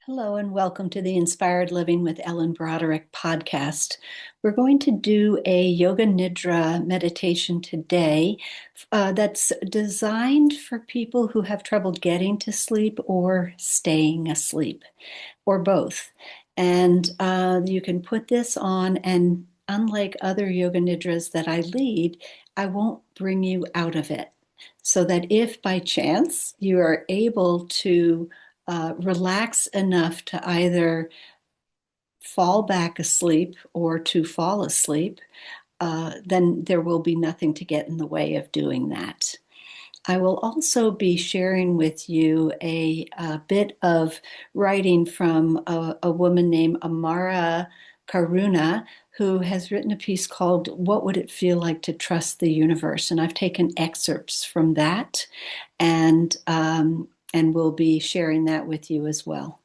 Hello, and welcome to the Inspired Living with Ellen Broderick podcast. We're going to do a Yoga Nidra meditation today that's designed for people who have trouble getting to sleep or staying asleep, or both. And you can put this on, and unlike other Yoga Nidras that I lead, I won't bring you out of it. So that if by chance you are able to relax enough to either fall back asleep or to fall asleep, then there will be nothing to get in the way of doing that. I will also be sharing with you a bit of writing from a woman named Amara Karuna, who has written a piece called What Would It Feel Like to Trust the Universe? And I've taken excerpts from that and we'll be sharing that with you as well.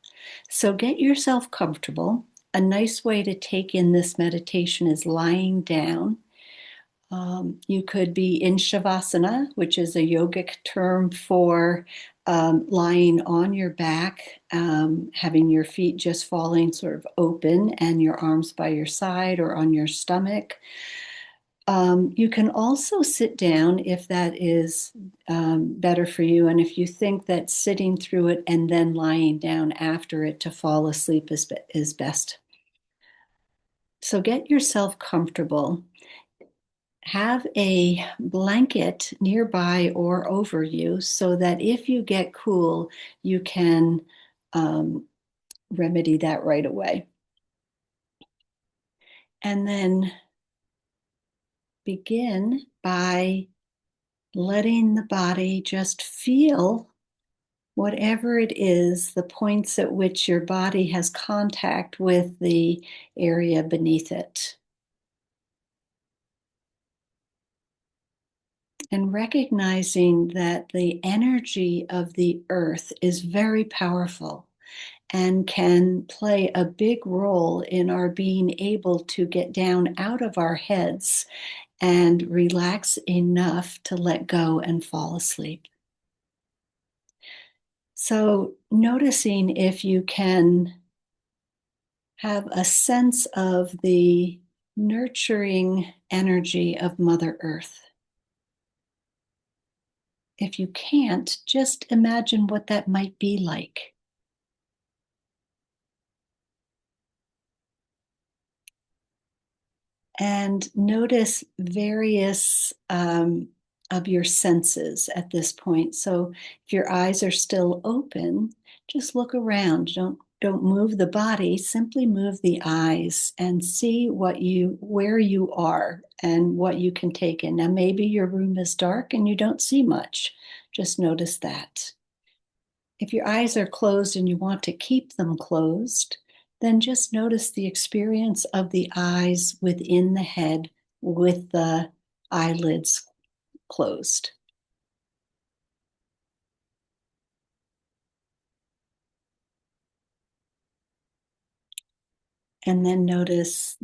So get yourself comfortable. A nice way to take in this meditation is lying down. You could be in Shavasana, which is a yogic term for lying on your back, having your feet just falling sort of open and your arms by your side or on your stomach. You can also sit down if that is better for you. And if you think that sitting through it and then lying down after it to fall asleep is best. So get yourself comfortable. Have a blanket nearby or over you so that if you get cool, you can remedy that right away. And then begin by letting the body just feel whatever it is, the points at which your body has contact with the area beneath it. And recognizing that the energy of the earth is very powerful and can play a big role in our being able to get down out of our heads and relax enough to let go and fall asleep. So, noticing if you can have a sense of the nurturing energy of Mother Earth. If you can't, just imagine what that might be like. And notice various of your senses at this point. So if your eyes are still open, just look around. Don't move the body, simply move the eyes and see where you are and what you can take in. Now maybe your room is dark and you don't see much. Just notice that. If your eyes are closed and you want to keep them closed, then just notice the experience of the eyes within the head with the eyelids closed. And then notice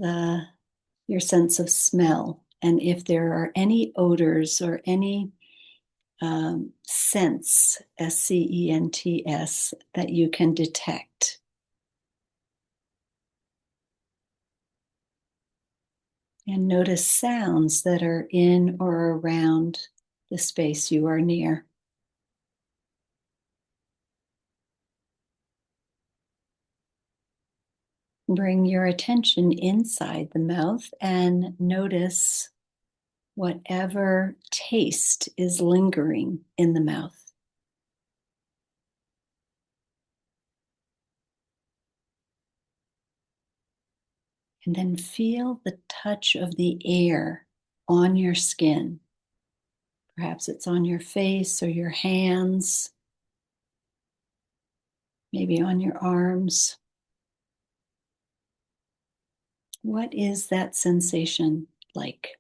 your sense of smell. And if there are any odors or any scents, SCENTS, that you can detect. And notice sounds that are in or around the space you are near. Bring your attention inside the mouth and notice whatever taste is lingering in the mouth. And then feel the touch of the air on your skin. Perhaps it's on your face or your hands, maybe on your arms. What is that sensation like?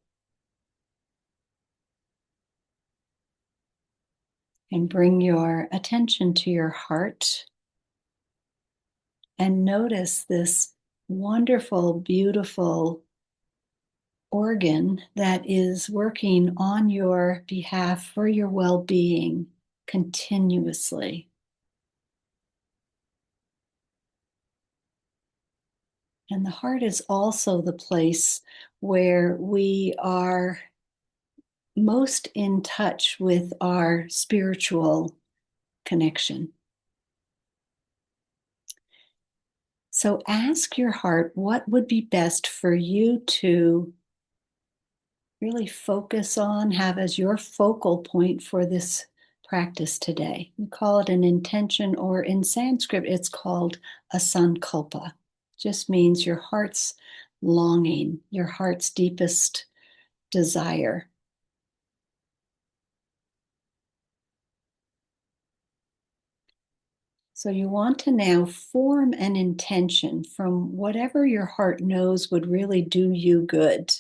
And bring your attention to your heart and notice this wonderful, beautiful organ that is working on your behalf for your well-being continuously. And the heart is also the place where we are most in touch with our spiritual connection. So ask your heart what would be best for you to really focus on, have as your focal point for this practice today. We call it an intention, or in Sanskrit, it's called a sankalpa. Just means your heart's longing, your heart's deepest desire. So you want to now form an intention from whatever your heart knows would really do you good.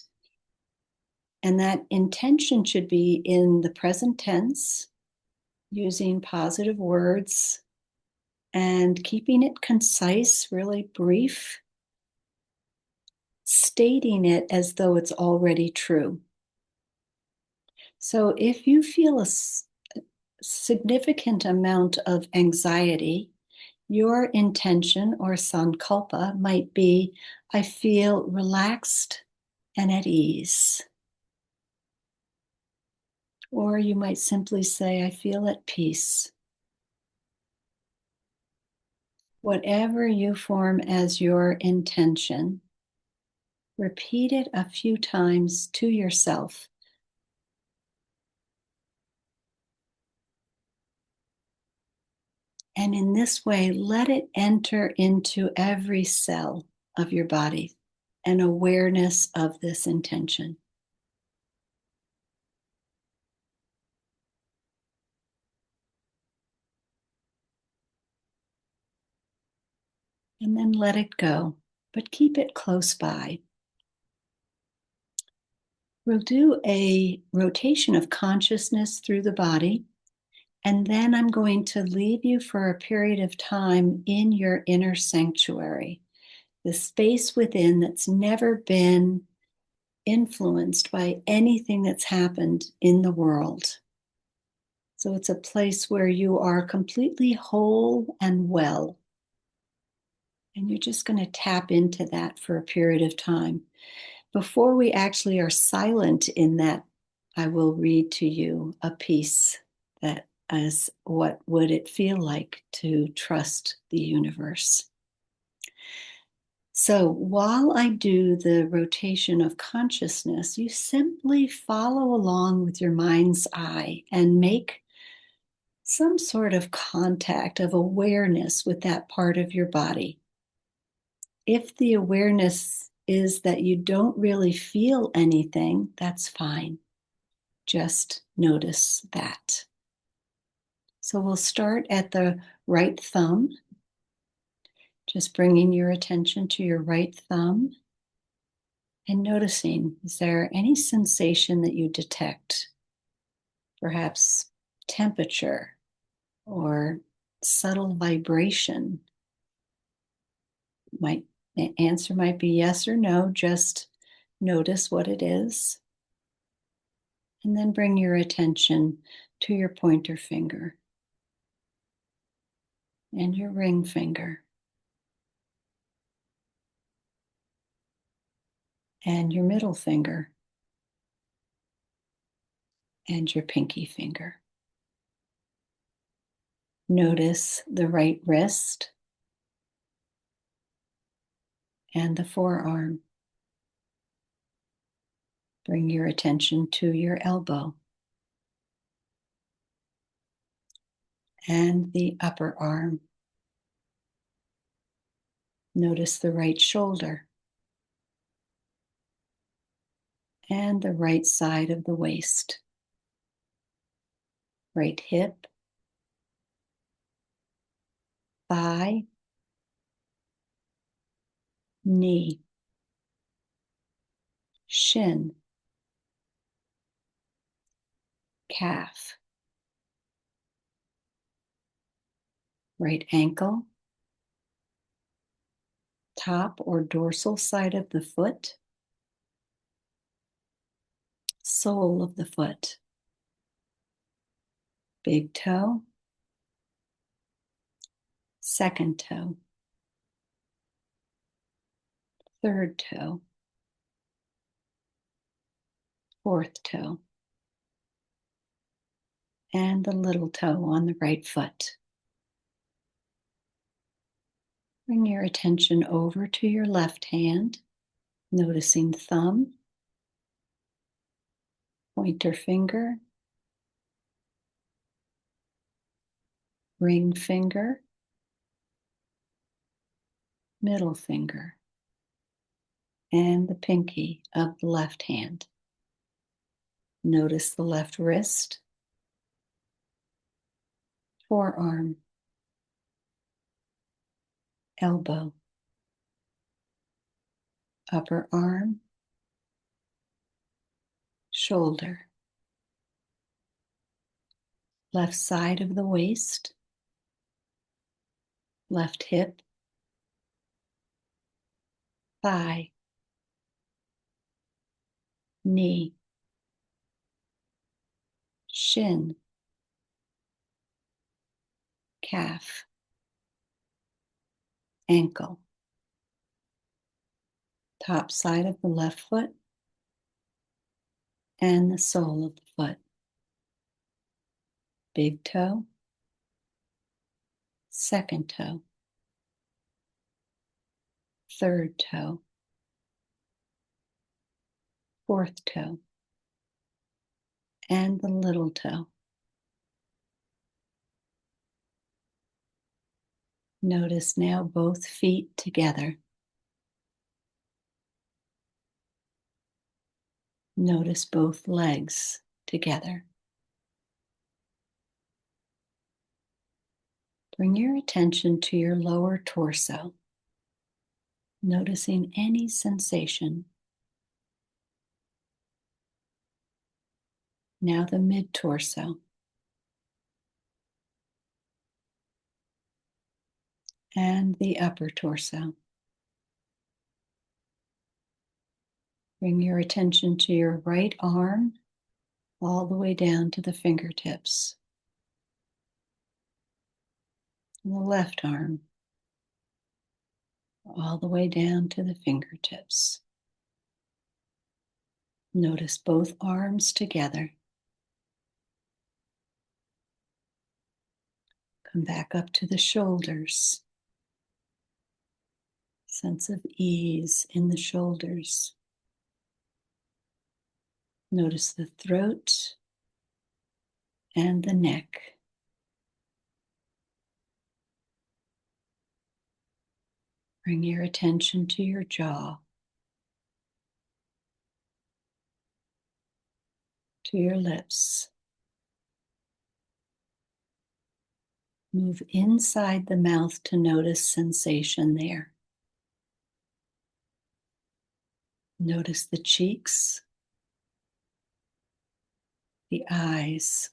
And that intention should be in the present tense, using positive words and keeping it concise, really brief, stating it as though it's already true. So if you feel a significant amount of anxiety, your intention or sankalpa might be, I feel relaxed and at ease. Or you might simply say, I feel at peace. Whatever you form as your intention, repeat it a few times to yourself. And in this way, let it enter into every cell of your body, an awareness of this intention. And then let it go, but keep it close by. We'll do a rotation of consciousness through the body, and then I'm going to leave you for a period of time in your inner sanctuary, the space within that's never been influenced by anything that's happened in the world. So it's a place where you are completely whole and well. And you're just going to tap into that for a period of time. Before we actually are silent in that, I will read to you a piece that is what would it feel like to trust the universe. So while I do the rotation of consciousness, you simply follow along with your mind's eye and make some sort of contact of awareness with that part of your body. If the awareness is that you don't really feel anything, that's fine. Just notice that. So we'll start at the right thumb, just bringing your attention to your right thumb and noticing, is there any sensation that you detect? Perhaps temperature or subtle vibration. The answer might be yes or no, just notice what it is. And then bring your attention to your pointer finger and your ring finger and your middle finger and your pinky finger. Notice the right wrist and the forearm. Bring your attention to your elbow and the upper arm. Notice the right shoulder and the right side of the waist. Right hip, thigh, knee, shin, calf, right ankle, top or dorsal side of the foot, sole of the foot, big toe, second toe, third toe, fourth toe, and the little toe on the right foot. Bring your attention over to your left hand, noticing thumb, pointer finger, ring finger, middle finger, and the pinky of the left hand. Notice the left wrist, forearm, elbow, upper arm, shoulder, left side of the waist, left hip, thigh, knee, shin, calf, ankle, top side of the left foot, and the sole of the foot, big toe, second toe, third toe, fourth toe, and the little toe. Notice now both feet together. Notice both legs together. Bring your attention to your lower torso, noticing any sensation. Now the mid-torso and the upper torso. Bring your attention to your right arm all the way down to the fingertips. And the left arm all the way down to the fingertips. Notice both arms together. Come back up to the shoulders. Sense of ease in the shoulders. Notice the throat and the neck. Bring your attention to your jaw, to your lips. Move inside the mouth to notice sensation there. Notice the cheeks, the eyes,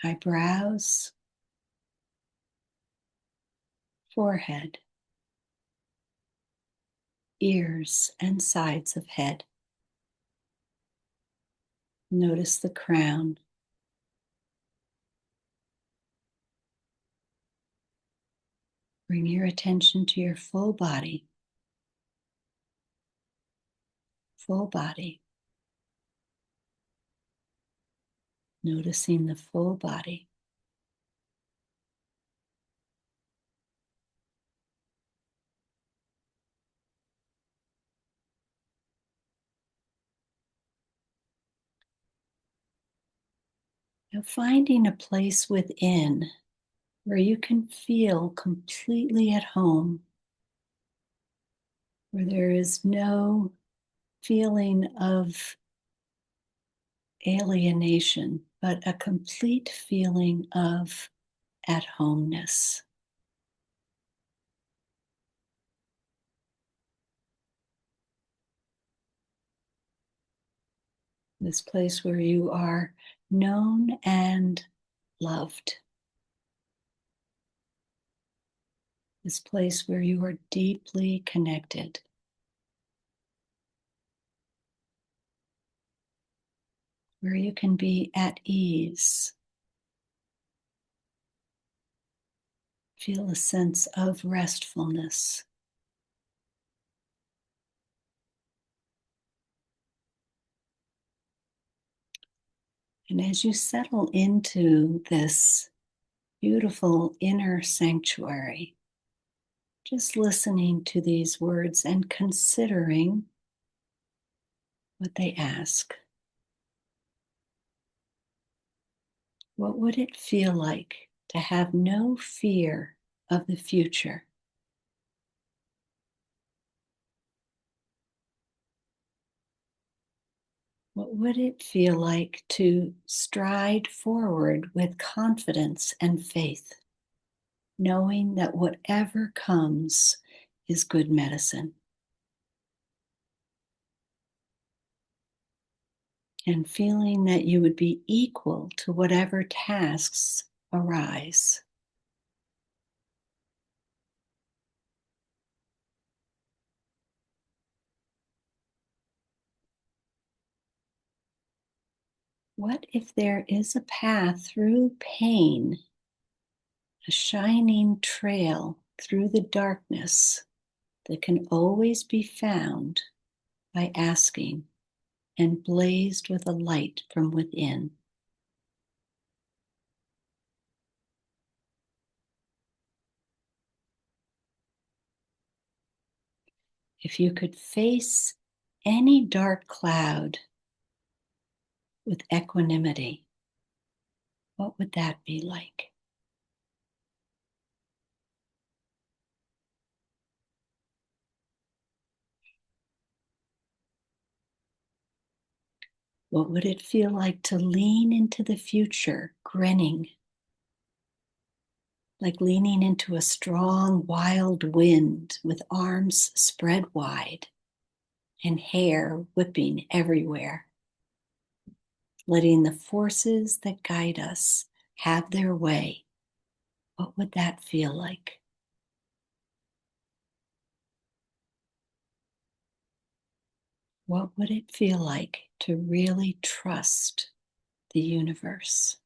eyebrows, forehead, ears, and sides of head. Notice the crown. Bring your attention to your full body. Full body. Noticing the full body. Now finding a place within where you can feel completely at home, where there is no feeling of alienation, but a complete feeling of at homeness. This place where you are known and loved. This place where you are deeply connected. Where you can be at ease. Feel a sense of restfulness. And as you settle into this beautiful inner sanctuary, just listening to these words and considering what they ask. What would it feel like to have no fear of the future? What would it feel like to stride forward with confidence and faith, knowing that whatever comes is good medicine, and feeling that you would be equal to whatever tasks arise? What if there is a path through pain, a shining trail through the darkness that can always be found by asking and blazed with a light from within? If you could face any dark cloud with equanimity, what would that be like? What would it feel like to lean into the future, grinning, like leaning into a strong, wild wind with arms spread wide and hair whipping everywhere, letting the forces that guide us have their way? What would that feel like? What would it feel like to really trust the universe?